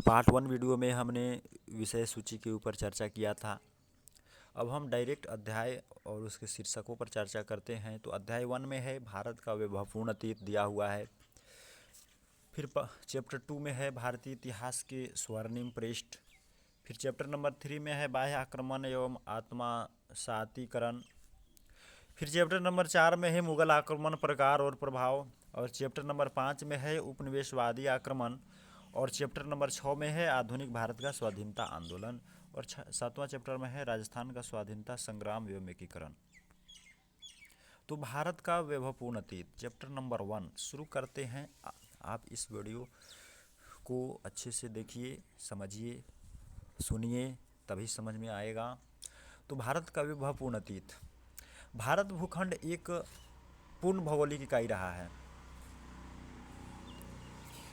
Part 1 video में हमने विषय सूची के ऊपर चर्चा किया था। अब हम डायरेक्ट अध्याय और उसके शीर्षकों पर चर्चा करते हैं। तो अध्याय 1 में है भारत का वैभवपूर्ण अतीत दिया हुआ है। फिर चैप्टर 2 में है भारतीय इतिहास के स्वर्णिम पृष्ठ। फिर चैप्टर नंबर 3 में है बाह्य आक्रमण एवं आत्मसातीकरण। फिर चैप्टर नंबर 4 में है मुगल आक्रमण प्रकार और प्रभाव। और चैप्टर नंबर 5 में है उपनिवेशवादी आक्रमण। और चैप्टर नंबर 6 में है आधुनिक भारत का स्वाधीनता आंदोलन। और 7वां चैप्टर में है राजस्थान का स्वाधीनता संग्राम एवं एकीकरण। तो भारत का वैभवपूर्ण अतीत चैप्टर नंबर 1 शुरू करते हैं। आप इस वीडियो को अच्छे से देखिए, समझिए, सुनिए, तभी समझ में आएगा। तो भारत का वैभवपूर्ण अतीत। भारत भूखंड एक पूर्ण भौगोलिक इकाई रहा है।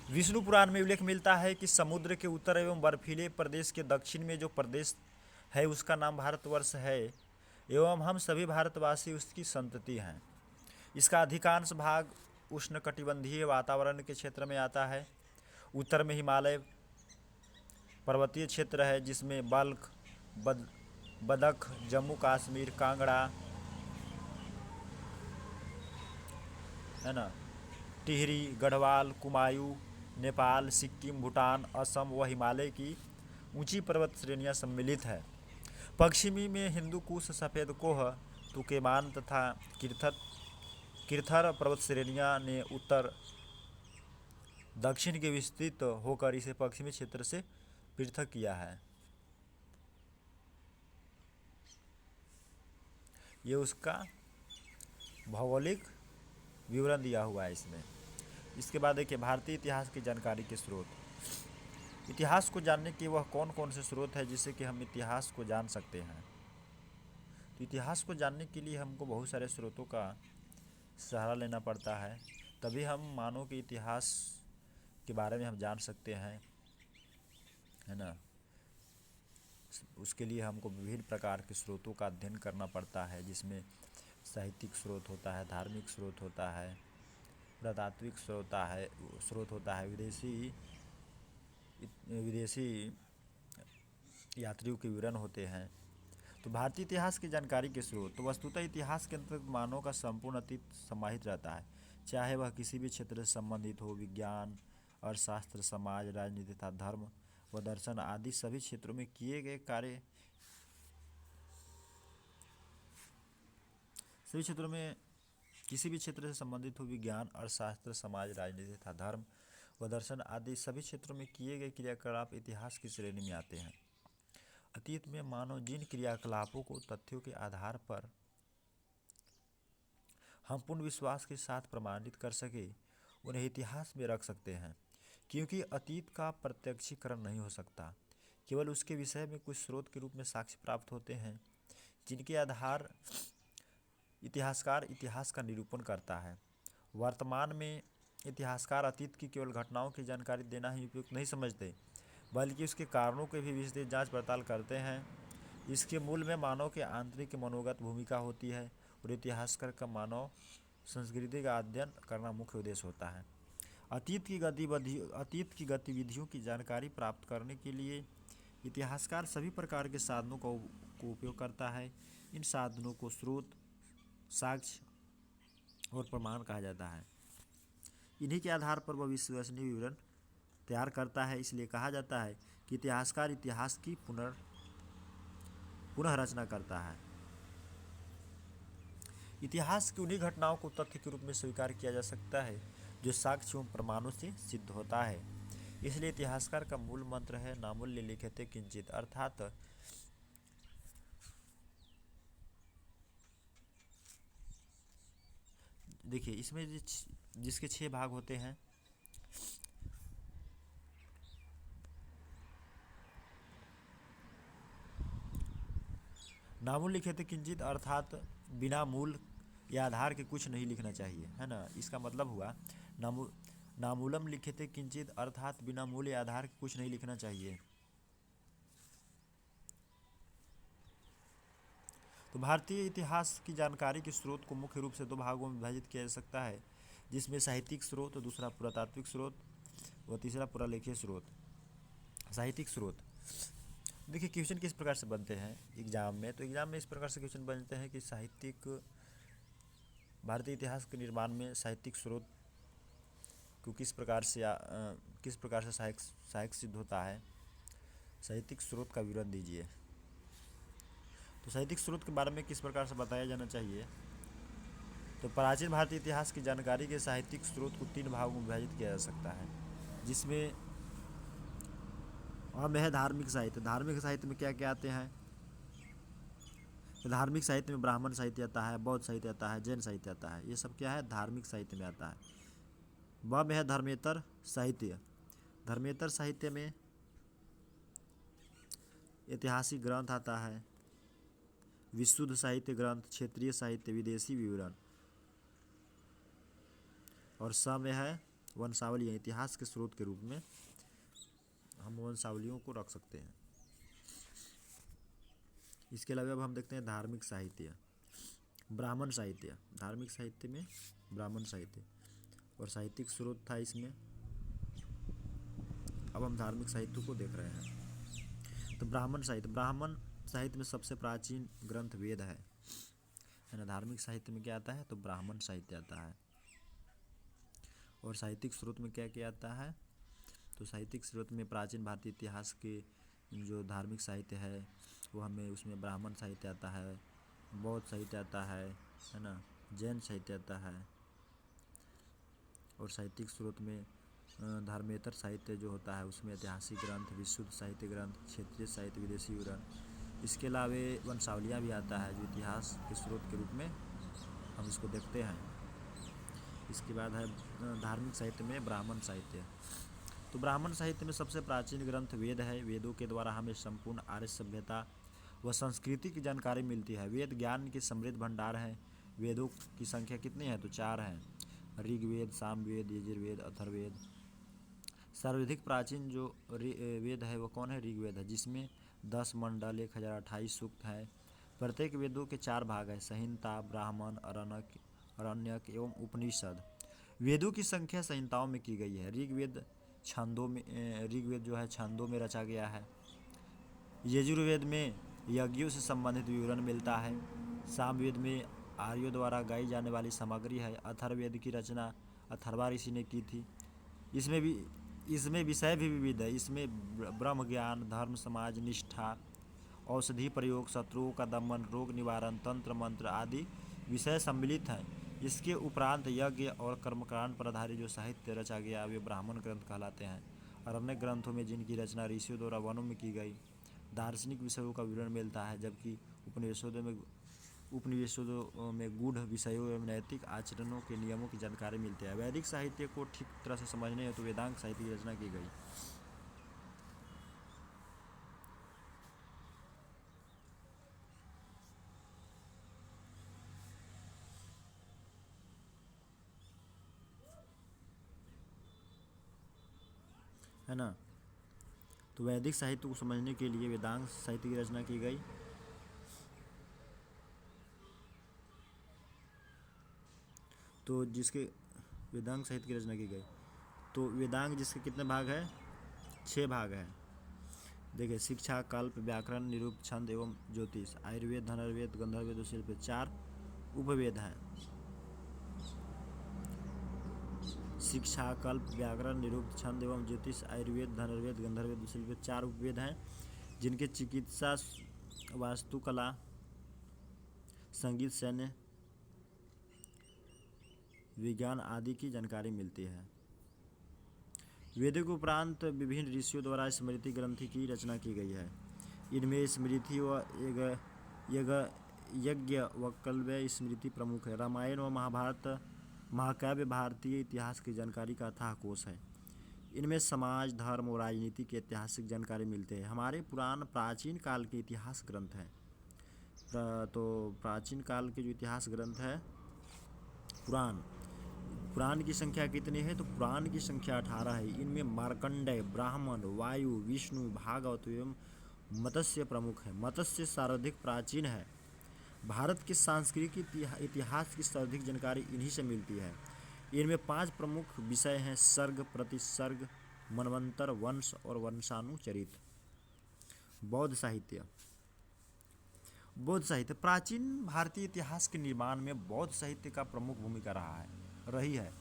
विष्णु पुराण में उल्लेख मिलता है कि समुद्र के उत्तर एवं बर्फीले प्रदेश के दक्षिण में जो प्रदेश है उसका नाम भारतवर्ष है एवं हम सभी भारतवासी उसकी संतति हैं। इसका अधिकांश भाग उष्णकटिबंधीय वातावरण के क्षेत्र में आता है। उत्तर में हिमालय पर्वतीय क्षेत्र है जिसमें बल्ख, बदख, जम्मू कश्मीर, कांगड़ा, है ना, टिहरी, गढ़वाल, कुमायूं, नेपाल, सिक्किम, भूटान, असम व हिमालय की ऊंची पर्वत श्रेणियां सम्मिलित है। पश्चिमी में हिंदू कुश, सफ़ेद कोह, तुकेमान तथा किरथर पर्वत श्रेणियां ने उत्तर दक्षिण के विस्तृत होकर इसे पश्चिमी क्षेत्र से पृथक किया है। ये उसका भौगोलिक विवरण दिया हुआ है इसमें। इसके बाद देखिए भारतीय इतिहास की जानकारी के स्रोत। इतिहास को जानने के वह कौन कौन से स्रोत है जिससे कि हम इतिहास को जान सकते हैं। तो इतिहास को जानने के लिए हमको बहुत सारे स्रोतों का सहारा लेना पड़ता है, तभी हम मानव के इतिहास के बारे में हम जान सकते हैं, है ना। उसके लिए हमको विभिन्न प्रकार के स्रोतों का अध्ययन करना पड़ता है, जिसमें साहित्यिक स्रोत होता है, धार्मिक स्रोत होता है, पुरातात्विक स्रोत होता है, विदेशी यात्रियों के विवरण होते हैं। तो भारतीय इतिहास की जानकारी के स्रोत। तो वस्तुतः इतिहास के अंतर्गत मानव का संपूर्ण अतीत समाहित रहता है, चाहे वह किसी भी क्षेत्र से संबंधित हो। विज्ञान, अर्थशास्त्र, समाज, राजनीति तथा धर्म व दर्शन आदि सभी क्षेत्रों में किए गए कार्य, सभी क्षेत्रों में किसी भी क्षेत्र से संबंधित हो। विज्ञान, अर्थशास्त्र, समाज, राजनीति तथा धर्म व दर्शन आदि सभी क्षेत्रों में किए गए क्रियाकलाप इतिहास की श्रेणी में आते हैं। अतीत में मानव जिन क्रियाकलापों को तथ्यों के आधार पर हम पूर्ण विश्वास के साथ प्रमाणित कर सके उन्हें इतिहास में रख सकते हैं, क्योंकि अतीत का प्रत्यक्षीकरण नहीं हो सकता। केवल उसके विषय में कुछ स्रोत के रूप में साक्ष्य प्राप्त होते हैं, जिनके आधार इतिहासकार इतिहास का निरूपण करता है। वर्तमान में इतिहासकार अतीत की केवल घटनाओं की जानकारी देना ही उपयुक्त नहीं समझते, बल्कि उसके कारणों की भी विस्तृत जांच पड़ताल करते हैं। इसके मूल में मानव के आंतरिक मनोगत भूमिका होती है और इतिहासकार का मानव संस्कृति का अध्ययन करना मुख्य उद्देश्य होता है। अतीत की गतिविधियों की जानकारी प्राप्त करने के लिए इतिहासकार सभी प्रकार के साधनों को उपयोग करता है। इन साधनों को स्रोत, साक्ष्य और प्रमाण कहा जाता है। इन्हीं के आधार पर वह विश्वसनीय विवरण तैयार करता है। इसलिए कहा जाता है कि इतिहासकार इतिहास की पुनः रचना करता है। इतिहास की उन्हीं घटनाओं को तथ्य के रूप में स्वीकार किया जा सकता है जो साक्ष्य एवं प्रमाणों से सिद्ध होता है। इसलिए इतिहासकार का मूल मंत्र है नामूल्य लिखते किंचित, अर्थात देखिए इसमें जिसके 6 भाग होते हैं। नामूल लिखते किंचित अर्थात बिना मूल या आधार के कुछ नहीं लिखना चाहिए, है ना। इसका मतलब हुआ नामूलम लिखते किंचित अर्थात बिना मूल या आधार के कुछ नहीं लिखना चाहिए। तो भारतीय इतिहास की जानकारी के स्रोत को मुख्य रूप से 2 भागों में विभाजित किया जा सकता है, जिसमें साहित्यिक स्रोत, दूसरा पुरातात्विक स्रोत व तीसरा पुरालेखीय स्रोत। साहित्यिक स्रोत। देखिए क्वेश्चन किस प्रकार से बनते हैं एग्जाम में, तो एग्जाम में इस प्रकार से क्वेश्चन बनते हैं कि साहित्यिक भारतीय इतिहास के निर्माण में साहित्यिक स्रोत को किस प्रकार से सहायक सिद्ध होता है, साहित्यिक स्रोत का विवरण दीजिए। तो साहित्यिक स्रोत के बारे में किस प्रकार से बताया जाना चाहिए, तो प्राचीन भारतीय इतिहास की जानकारी के साहित्यिक स्रोत को 3 भागों में विभाजित किया जा सकता है, जिसमें अब है धार्मिक साहित्य। धार्मिक साहित्य में क्या क्या आते हैं, तो धार्मिक साहित्य में ब्राह्मण साहित्य आता है, बौद्ध साहित्य आता है, जैन साहित्य आता है, ये सब क्या है धार्मिक साहित्य में आता है। वह में है धर्मेतर साहित्य। धर्मेतर साहित्य में ऐतिहासिक ग्रंथ आता है, विशुद्ध साहित्य ग्रंथ, क्षेत्रीय साहित्य, विदेशी विवरण, और स में है वंशावली। इतिहास के स्रोत के रूप में हम वंशावलियों को रख सकते हैं। इसके अलावा अब हम देखते हैं धार्मिक साहित्य, ब्राह्मण साहित्य। धार्मिक साहित्य में ब्राह्मण साहित्य और साहित्यिक स्रोत था इसमें। अब हम धार्मिक साहित्य को देख रहे हैं। तो ब्राह्मण साहित्य में सबसे प्राचीन ग्रंथ वेद है ना। धार्मिक साहित्य में क्या आता है, तो ब्राह्मण साहित्य आता है। और साहित्यिक स्रोत में क्या क्या आता है, तो साहित्यिक स्रोत में प्राचीन भारतीय इतिहास के जो धार्मिक साहित्य है वो हमें उसमें ब्राह्मण साहित्य आता है, बौद्ध साहित्य आता है ना, जैन साहित्य आता है। और साहित्यिक स्रोत में धर्मेतर साहित्य जो होता है उसमें ऐतिहासिक ग्रंथ, विशुद्ध साहित्य ग्रंथ, क्षेत्रीय साहित्य, विदेशी विवरण। इसके अलावा वंशावलियाँ भी आता है जो इतिहास के स्रोत के रूप में हम इसको देखते हैं। इसके बाद है धार्मिक साहित्य में ब्राह्मण साहित्य। तो ब्राह्मण साहित्य में सबसे प्राचीन ग्रंथ वेद है। वेदों के द्वारा हमें संपूर्ण आर्य सभ्यता व संस्कृति की जानकारी मिलती है। वेद ज्ञान के समृद्ध भंडार हैं। वेदों की संख्या कितनी है, तो 4 हैं, ऋग्वेद, सामवेद, यजुर्वेद, अथर्ववेद। सर्वाधिक प्राचीन जो वेद है वो कौन है, ऋग्वेद है, जिसमें 10 मंडल, 1028 सूक्त हैं। प्रत्येक वेदों के 4 भाग हैं, संहिता, ब्राह्मण, अरण्यक एवं उपनिषद। वेदों की संख्या संहिताओं में की गई है। ऋग्वेद जो है छंदों में रचा गया है। यजुर्वेद में यज्ञों से संबंधित विवरण मिलता है। सामवेद में आर्यों द्वारा गाई जाने वाली सामग्री है। अथर्ववेद की रचना अथर्वा ऋषि ने की थी। इसमें विषय भी विविध है। इसमें ब्रह्म ज्ञान, धर्म, समाज, निष्ठा, औषधि प्रयोग, शत्रुओं का दमन, रोग निवारण, तंत्र मंत्र आदि विषय सम्मिलित हैं। इसके उपरांत यज्ञ और कर्मकांड पर आधारित जो साहित्य रचा गया वे ब्राह्मण ग्रंथ कहलाते हैं। अरण्य ग्रंथों में जिनकी रचना ऋषियों द्वारा वनों में की गई दार्शनिक विषयों का विवरण मिलता है, जबकि उपनिषदों में गूढ़ विषयों एवं नैतिक आचरणों के नियमों की जानकारी मिलती है। वैदिक साहित्य को ठीक तरह से समझने हेतु वेदांग साहित्य की रचना की गई है ना। तो वैदिक साहित्य को समझने के लिए वेदांग साहित्य की रचना की गई। तो जिसके वेदांग साहित्य की रचना की गई, तो वेदांग जिसके कितने भाग हैं, 6 भाग हैं। देखिए शिक्षा, कल्प, व्याकरण, निरुक्त, छंद एवं ज्योतिष। आयुर्वेद, धनुर्वेद, गंधर्ववेद, शिल्पवेद 4 उपवेद हैं। शिक्षा, कल्प, व्याकरण, निरुक्त, छंद एवं ज्योतिष, आयुर्वेद, धनुर्वेद, गंधर्ववेद, शिल्पवेद 4 उपवेद हैं, जिनके चिकित्सा, वास्तुकला, संगीत, सैन्य विज्ञान आदि की जानकारी मिलती है। वेदों के उपरांत विभिन्न ऋषियों द्वारा स्मृति ग्रंथि की रचना की गई है। इनमें स्मृति व यज्ञ व कल्व्य स्मृति प्रमुख है। रामायण व महाभारत महाकाव्य भारतीय इतिहास की जानकारी का अथाह कोश है। इनमें समाज, धर्म और राजनीति की ऐतिहासिक जानकारी मिलते हैं। हमारे पुराण प्राचीन काल के इतिहास ग्रंथ हैं। तो प्राचीन काल के जो इतिहास ग्रंथ है पुराण की संख्या कितनी है, तो पुराण की संख्या 18 है। इनमें मार्कंडेय, ब्राह्मण, वायु, विष्णु, भागवत एवं मत्स्य प्रमुख है। मत्स्य सर्वाधिक प्राचीन है। भारत के सांस्कृतिक इतिहास की सर्वाधिक जानकारी इन्हीं से मिलती है। इनमें 5 प्रमुख विषय हैं, सर्ग, प्रतिसर्ग, मनवंतर, वंश और वंशानुचरित। बौद्ध साहित्य। बौद्ध साहित्य प्राचीन भारतीय इतिहास के निर्माण में बौद्ध साहित्य का प्रमुख भूमिका रही है।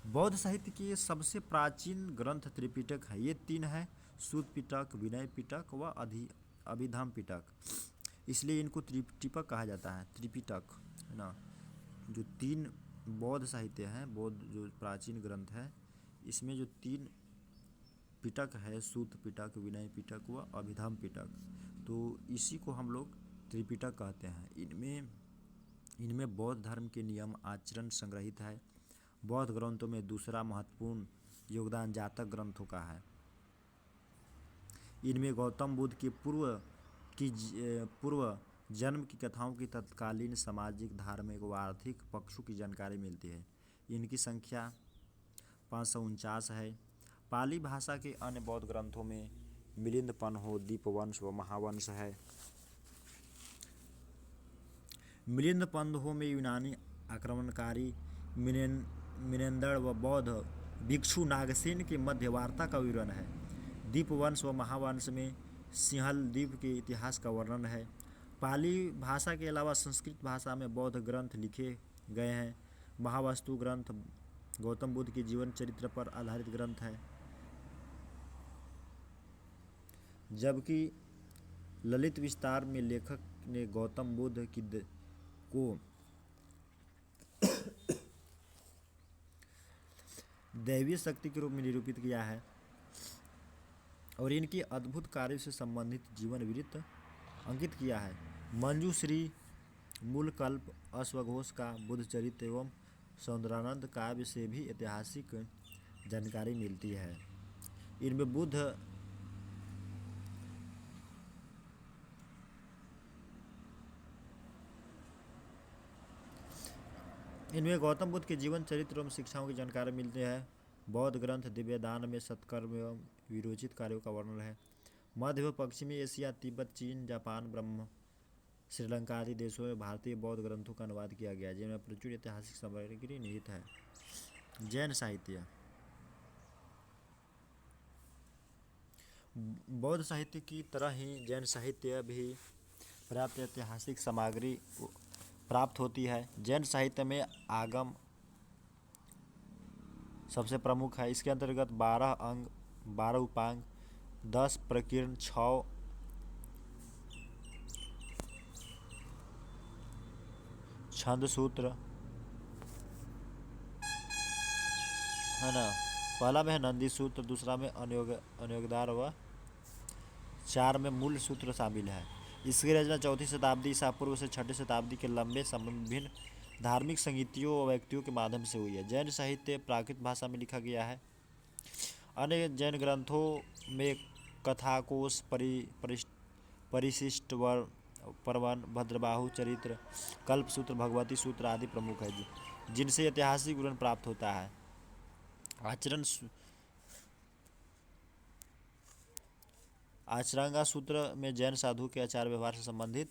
बौद्ध साहित्य के सबसे प्राचीन ग्रंथ त्रिपिटक है। ये 3 है, सूत पिटक, विनय पिटक व अभिधम पिटक। इसलिए इनको त्रिपिटक कहा जाता है, त्रिपिटक है ना। जो 3 बौद्ध साहित्य हैं, बौद्ध जो प्राचीन ग्रंथ है, इसमें जो 3 पिटक है, सूत पिटक, विनय पिटक व अभिधम पिटक, तो इसी को हम लोग त्रिपिटक कहते हैं। इनमें बौद्ध धर्म के नियम आचरण संग्रहित है। बौद्ध ग्रंथों में दूसरा महत्वपूर्ण योगदान जातक ग्रंथों का है। इनमें गौतम बुद्ध के पूर्व जन्म की कथाओं की तत्कालीन सामाजिक, धार्मिक व आर्थिक पक्षों की जानकारी मिलती है। इनकी संख्या 549 है। पाली भाषा के अन्य बौद्ध ग्रंथों में मिलिंद पन्हो, दीपवंश व महावंश है। मिलिंद पन्हो में यूनानी आक्रमणकारी मिनेंदर व बौद्ध भिक्षु नागसेन के मध्य वार्ता का विवरण है। दीपवंश व महावंश में सिंहल द्वीप के इतिहास का वर्णन है। पाली भाषा के अलावा संस्कृत भाषा में बौद्ध ग्रंथ लिखे गए हैं। महावस्तु ग्रंथ गौतम बुद्ध के जीवन चरित्र पर आधारित ग्रंथ है, जबकि ललित विस्तार में लेखक ने गौतम बुद्ध को दैवीय शक्ति के रूप में निरूपित किया है और इनके अद्भुत कार्यों से संबंधित जीवन वृत्त अंकित किया है। मंजूश्री, मूलकल्प, अश्वघोष का बुद्ध चरित्र एवं सौंदरानंद काव्य से भी ऐतिहासिक जानकारी मिलती है। इनमें गौतम बुद्ध के जीवन चरित्र एवं शिक्षाओं की जानकारी मिलती है। बौद्ध ग्रंथ दिव्यदान में सत्कर्म एवं विरोचित कार्यों का वर्णन है। मध्य व पश्चिमी एशिया, तिब्बत, चीन, जापान, ब्रह्म, श्रीलंका आदि देशों में भारतीय बौद्ध ग्रंथों का अनुवाद किया गया, जिनमें प्रचुर ऐतिहासिक सामग्री निहित है। जैन साहित्य। बौद्ध साहित्य की तरह ही जैन साहित्य भी पर्याप्त ऐतिहासिक सामग्री प्राप्त होती है। जैन साहित्य में आगम सबसे प्रमुख है। इसके अंतर्गत 12 अंग, 12 उपांग, 10 प्रकीर्ण, 6 छंद सूत्र है ना। पहला में है नंदी सूत्र, दूसरा में अनुयोगदार व 4 में मूल सूत्र शामिल है। इसकी रचना 4वीं शताब्दी ईसा पूर्व से 6वीं शताब्दी के लंबे विभिन्न धार्मिक संगीतियों व व्यक्तियों के माध्यम से हुई है। जैन साहित्य प्राकृत भाषा में लिखा गया है। अन्य जैन ग्रंथों में कथाकोश, परिशिष्ट पर्वन, भद्रबाहु चरित्र, कल्पसूत्र, भगवती सूत्र आदि प्रमुख है, जिनसे ऐतिहासिक विवरण प्राप्त होता है। आचरंगा सूत्र में जैन साधु के आचार व्यवहार से संबंधित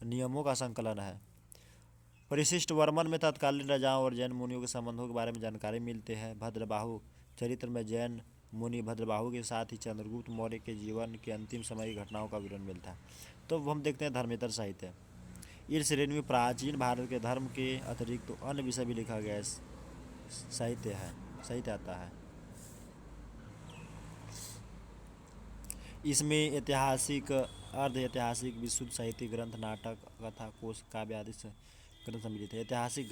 नियमों का संकलन है। परिशिष्ट वर्मन में तत्कालीन राजाओं और जैन मुनियों के संबंधों के बारे में जानकारी मिलते हैं। भद्रबाहु चरित्र में जैन मुनि भद्रबाहु के साथ ही चंद्रगुप्त मौर्य के जीवन के अंतिम समय की घटनाओं का विवरण मिलता है। तो हम देखते हैं धर्मेतर साहित्य। इस श्रेणी में प्राचीन भारत के धर्म के अतिरिक्त तो अन्य विषय भी लिखा गया साहित्य आता है। इसमें ऐतिहासिक, अर्ध ऐतिहासिक, विशुद्ध साहित्यिक ग्रंथ, नाटक, कथा, कोश, काव्य आदि ग्रंथ सम्मिलित है। ऐतिहासिक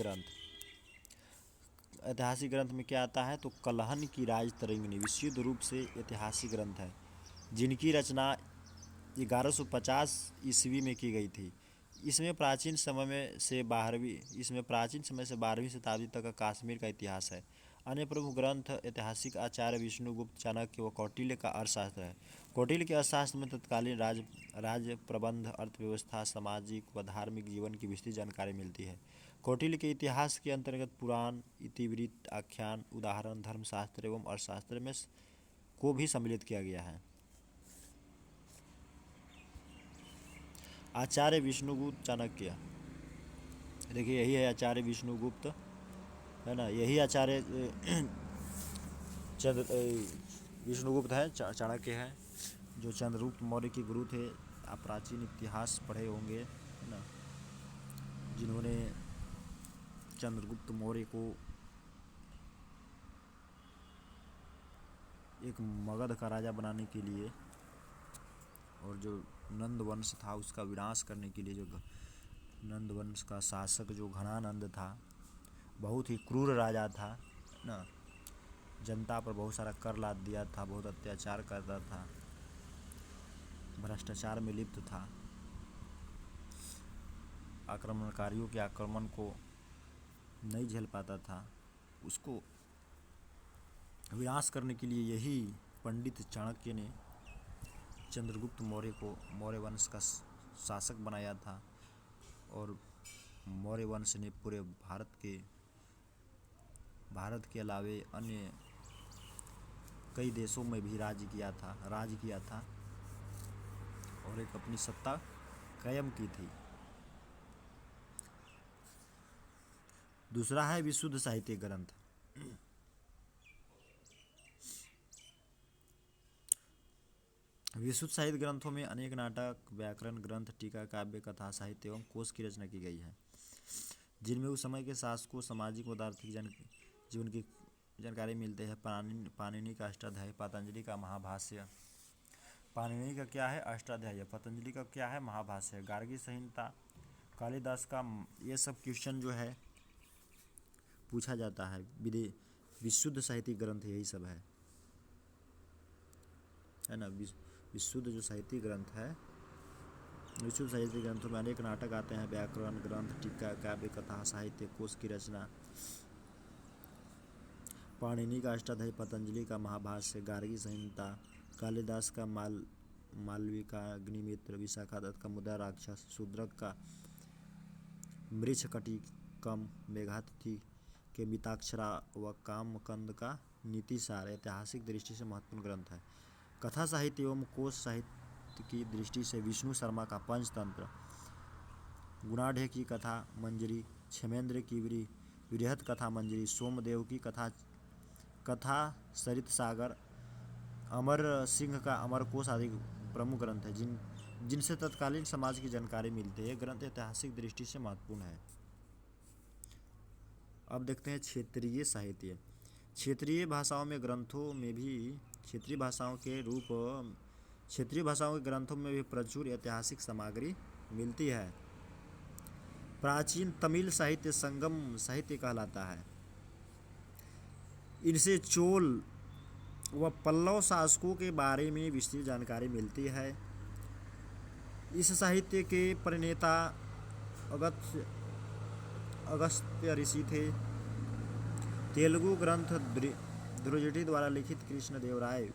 ग्रंथ में क्या आता है, तो कलहन की राजतरंगिणी विशुद्ध रूप से ऐतिहासिक ग्रंथ है, जिनकी रचना 1150 ईस्वी में की गई थी। इसमें प्राचीन समय से 12वीं शताब्दी तक का कश्मीर का इतिहास है। अन्य प्रमुख ग्रंथ ऐतिहासिक आचार्य विष्णुगुप्त, चाणक्य व कौटिल्य का अर्थशास्त्र है। कौटिल्य के अर्थशास्त्र में तत्कालीन राज्य प्रबंध, अर्थव्यवस्था, सामाजिक व धार्मिक जीवन की विस्तृत जानकारी मिलती है। कौटिल्य के इतिहास के अंतर्गत पुराण, इतिवृत्त, आख्यान, उदाहरण, धर्मशास्त्र एवं अर्थशास्त्र में को भी सम्मिलित किया गया है। आचार्य विष्णुगुप्त, चाणक्य, देखिए यही है आचार्य विष्णुगुप्त है ना। यही आचार्य चंद्र विष्णुगुप्त है, चाणक्य है, जो चंद्रगुप्त मौर्य के गुरु थे। आप प्राचीन इतिहास पढ़े होंगे, है ना, जिन्होंने चंद्रगुप्त मौर्य को एक मगध का राजा बनाने के लिए और जो नंद वंश था उसका विनाश करने के लिए, जो नंद वंश का शासक जो घनानंद था, बहुत ही क्रूर राजा था ना, जनता पर बहुत सारा कर लाद दिया था, बहुत अत्याचार करता था, भ्रष्टाचार में लिप्त था, आक्रमणकारियों के आक्रमण को नहीं झेल पाता था। उसको विनाश करने के लिए यही पंडित चाणक्य ने चंद्रगुप्त मौर्य को मौर्य वंश का शासक बनाया था। और मौर्य वंश ने पूरे भारत के अलावे अन्य कई देशों में भी राज किया था और एक अपनी सत्ता कायम की थी। दूसरा है विशुद्ध साहित्य ग्रंथ। विशुद्ध साहित्य ग्रंथों में अनेक नाटक, व्याकरण ग्रंथ, टीका, काव्य, कथा, साहित्य एवं कोश की रचना की गई है, जिनमें उस समय के शासकों, सामाजिक व आर्थिक जीवन की जानकारी मिलते हैं। पाणिनि का अष्टाध्यायी, पतंजलि का महाभाष्य। पाणिनि का क्या है? अष्टाध्यायी। पतंजलि का क्या है? महाभाष्य। गार्गी संहिता, कालिदास का, ये सब क्वेश्चन जो है पूछा जाता है। विशुद्ध साहित्यिक ग्रंथ यही सब है ना। विशुद्ध जो साहित्यिक ग्रंथ है, विशुद्ध साहित्यिक ग्रंथों में अनेक नाटक आते हैं, व्याकरण ग्रंथ, टीका, काव्य, कथा, साहित्य, कोश की रचना। पाणिनि का अष्टाध्यायी, पतंजलि का महाभाष्य, गार्गी संहिता, कालिदास का मालविका, अग्निमित्र, विशाखा दत्त का मुद्रा राक्षस, शूद्रक का मृच्छकटिकम, मेघातिथि के मिताक्षरा व कामकंद का नीतिसार ऐतिहासिक दृष्टि से महत्वपूर्ण ग्रंथ है। कथा साहित्य एवं कोश साहित्य की दृष्टि से विष्णु शर्मा का पंचतंत्र, गुणाढ़ की कथा मंजरी, क्षेमेंद्र की वृहत कथा मंजरी, सोमदेव की कथा सरित सागर, अमर सिंह का अमर कोश आदि प्रमुख ग्रंथ है, जिनसे तत्कालीन समाज की जानकारी मिलती है। ग्रंथ ऐतिहासिक दृष्टि से महत्वपूर्ण है। अब देखते हैं क्षेत्रीय साहित्य। क्षेत्रीय भाषाओं में ग्रंथों में भी क्षेत्रीय भाषाओं के ग्रंथों में भी प्रचुर ऐतिहासिक सामग्री मिलती है। प्राचीन तमिल साहित्य संगम साहित्य कहलाता है। इनसे चोल व पल्लव शासकों के बारे में विस्तृत जानकारी मिलती है। इस साहित्य के प्रणेता अगस्त्य ऋषि थे। तेलुगु ग्रंथ ध्रुजटी द्वारा लिखित कृष्णदेवराय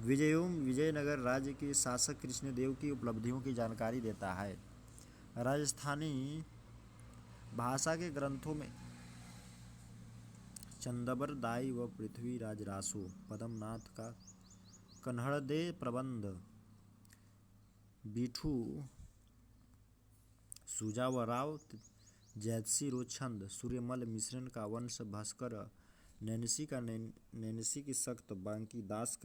विजयनगर राज्य के शासक कृष्णदेव की उपलब्धियों की जानकारी देता है। राजस्थानी भाषा के ग्रंथों में चंदबर दाई व पृथ्वीराज रासो, पद्मनाथ का कन्हड़दे प्रबंध, बीठू सुजावराव जैतसी छंद, सूर्यमल मिश्रण का वंश भास्कर, नैनसी की सख्त, बांकी दास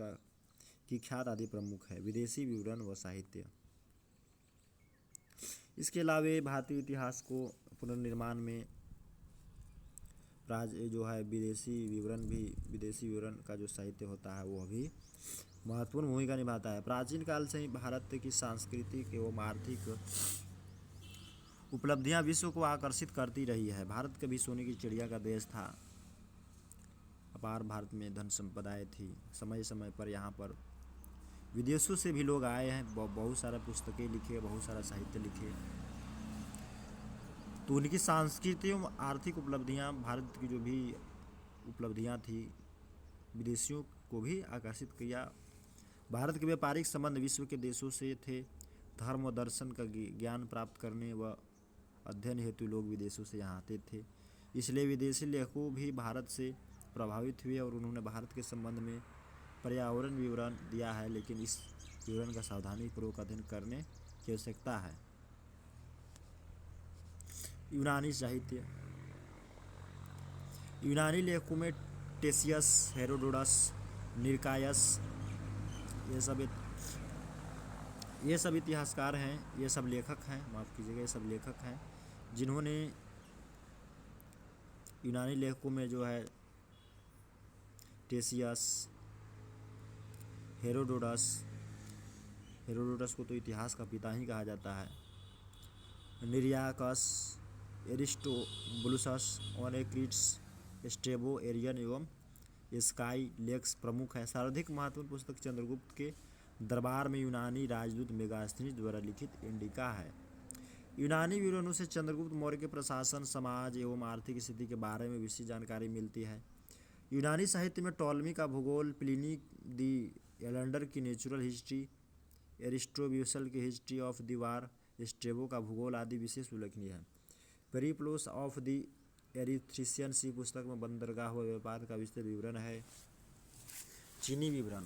की ख्यात आदि प्रमुख है। विदेशी विवरण व साहित्य। इसके अलावा भारतीय इतिहास को पुनर्निर्माण में जो है विदेशी विवरण का जो साहित्य होता है वो भी महत्वपूर्ण भूमिका निभाता है। प्राचीन काल से ही भारत की सांस्कृतिक एवं आर्थिक उपलब्धियां विश्व को आकर्षित करती रही है। भारत कभी सोने की चिड़िया का देश था। अपार भारत में धन संपदाएं थी। समय समय पर यहाँ पर विदेशों से भी लोग आए हैं, बहुत सारा पुस्तकें लिखे, बहुत सारा साहित्य लिखे। तो उनकी सांस्कृतिक एवं आर्थिक उपलब्धियां, भारत की जो भी उपलब्धियां थी, विदेशियों को भी आकर्षित किया। भारत के व्यापारिक संबंध विश्व के देशों से थे। धर्म व दर्शन का ज्ञान प्राप्त करने व अध्ययन हेतु लोग विदेशों से यहाँ आते थे। इसलिए विदेशी लेखकों भी भारत से प्रभावित हुए और उन्होंने भारत के संबंध में पर्यावरण विवरण दिया है, लेकिन इस विवरण का सावधानीपूर्वक अध्ययन करने की आवश्यकता है। यूनानी साहित्य। यूनानी लेखकों में टेसियस, हेरोडोटस, निरकायस, ये सब इतिहासकार हैं, ये सब लेखक हैं, माफ़ कीजिएगा, ये सब लेखक हैं जिन्होंने यूनानी लेखकों में जो है टेसियस, हेरोडोटस को तो इतिहास का पिता ही कहा जाता है, निरियाकस, एरिस्टोबुलस, ओनेक्रिट्स, स्ट्रेबो, एरियन एवं स्काई लेक्स प्रमुख है। सर्वाधिक महत्वपूर्ण पुस्तक चंद्रगुप्त के दरबार में यूनानी राजदूत मेगास्थनीज द्वारा लिखित इंडिका है। यूनानी विवरणों से चंद्रगुप्त मौर्य के प्रशासन, समाज एवं आर्थिक स्थिति के बारे में विशेष जानकारी मिलती है। यूनानी साहित्य में टॉलमी का भूगोल, प्लिनी दी एल्डर की नेचुरल हिस्ट्री, एरिस्टोबुलस की history of the war, Strabo का भूगोल आदि विशेष उल्लेखनीय है। पेरिप्लस ऑफ द एरिथ्रियन सी पुस्तक में बंदरगाह व व्यापार का विस्तृत विवरण है। चीनी विवरण।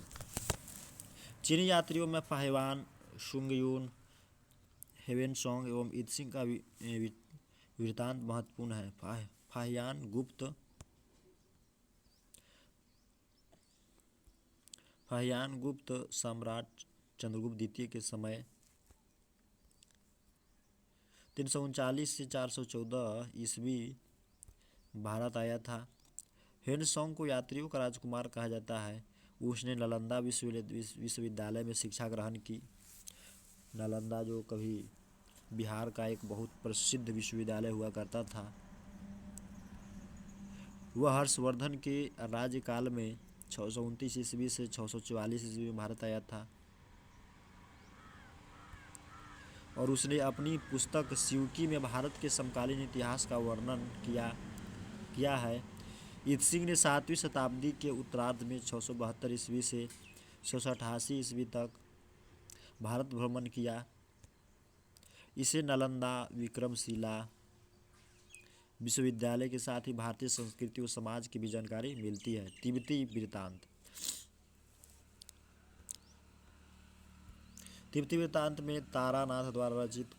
चीनी यात्रियों में फाहियान, शुंगयुन, हेवेनसोंग एवं इत्सिंग का वृत्तांत महत्वपूर्ण है। फाहियान गुप्त सम्राट चंद्रगुप्त द्वितीय के समय 339 से 414 ईस्वी भारत आया था। हेवेनसोंग को यात्रियों का राजकुमार कहा जाता है। उसने नालंदा विश्वविद्यालय में शिक्षा ग्रहण की। नालंदा जो कभी बिहार का एक बहुत प्रसिद्ध विश्वविद्यालय हुआ करता था। वह हर्षवर्धन के राज्यकाल में 629 ईस्वी से 644 ईस्वी में भारत आया था और उसने अपनी पुस्तक शिवकी में भारत के समकालीन इतिहास का वर्णन किया है। इत्सिंग ने 7वीं शताब्दी के उत्तरार्ध में 672 ईस्वी से 688 ईस्वी तक भारत भ्रमण किया। इसे नालंदा विक्रमशिला विश्वविद्यालय के साथ ही भारतीय संस्कृति और समाज की भी जानकारी मिलती है। तिब्बती वृत्तांत में तारानाथ द्वारा रचित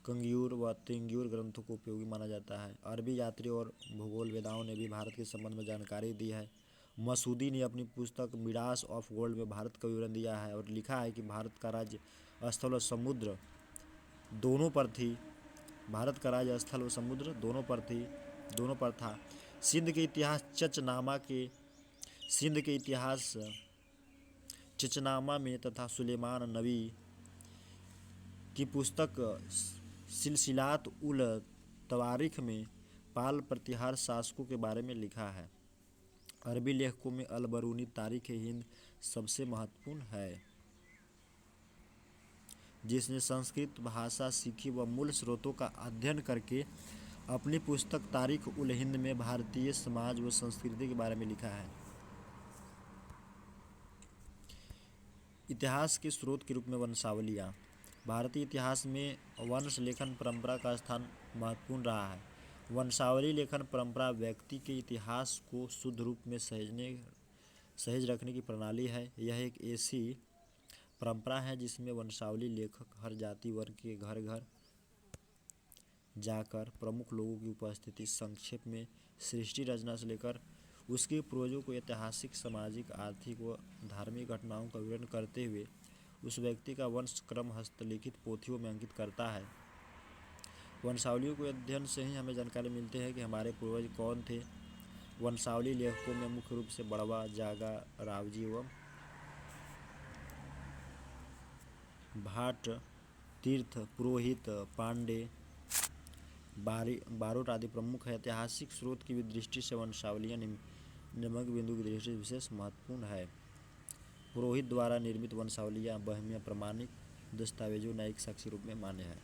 कंग्यूर व तिंग्यूर ग्रंथों को उपयोगी माना जाता है। अरबी यात्रियों और भूगोल वेदाओं ने भी भारत के संबंध में जानकारी दी है। मसूदी ने अपनी पुस्तक मिडास ऑफ गोल्ड में भारत का विवरण दिया है और लिखा है कि भारत का राज्य स्थल और समुद्र दोनों पर थी। भारत का राज्य स्थल और समुद्र दोनों पर था। सिंध के इतिहास चचनामा में तथा सुलेमान नबी की पुस्तक सिलसिलात उल तवारीख में पाल प्रतिहार शासकों के बारे में लिखा है। अरबी लेखकों में अल बरूनी तारीख हिंद सबसे महत्वपूर्ण है, जिसने संस्कृत भाषा सीखी व मूल स्रोतों का अध्ययन करके अपनी पुस्तक तारीख उल हिंद में भारतीय समाज व संस्कृति के बारे में लिखा है। इतिहास के स्रोत के रूप में वंशावलियाँ। भारतीय इतिहास में वंश लेखन परंपरा का स्थान महत्वपूर्ण रहा है। वंशावली लेखन परंपरा व्यक्ति के इतिहास को शुद्ध रूप में सहेज रखने की प्रणाली है। यह एक ऐसी परंपरा है जिसमें वंशावली लेखक हर जाति वर्ग के घर घर जाकर प्रमुख लोगों की उपस्थिति, संक्षेप में सृष्टि रचना से लेकर उसके पूर्वजों को ऐतिहासिक, सामाजिक, आर्थिक व धार्मिक घटनाओं का विवरण करते हुए उस व्यक्ति का वंश क्रम हस्तलिखित पोथियों में अंकित करता है। वंशावलियों के अध्ययन से ही हमें जानकारी मिलती है कि हमारे पूर्वज कौन थे। वंशावली लेखकों में मुख्य रूप से बड़वा, जागा, रावजी एवं भाट, तीर्थ, पुरोहित, पांडे, बारोट आदि प्रमुख है। ऐतिहासिक स्रोत की दृष्टि से वंशावलियाँ निम्नलिखित बिंदु की दृष्टि से विशेष महत्वपूर्ण है। पुरोहित द्वारा निर्मित वंशावलियाँ बहमिया प्रमाणिक दस्तावेजों न्यायिक साक्ष्य रूप में मान्य है।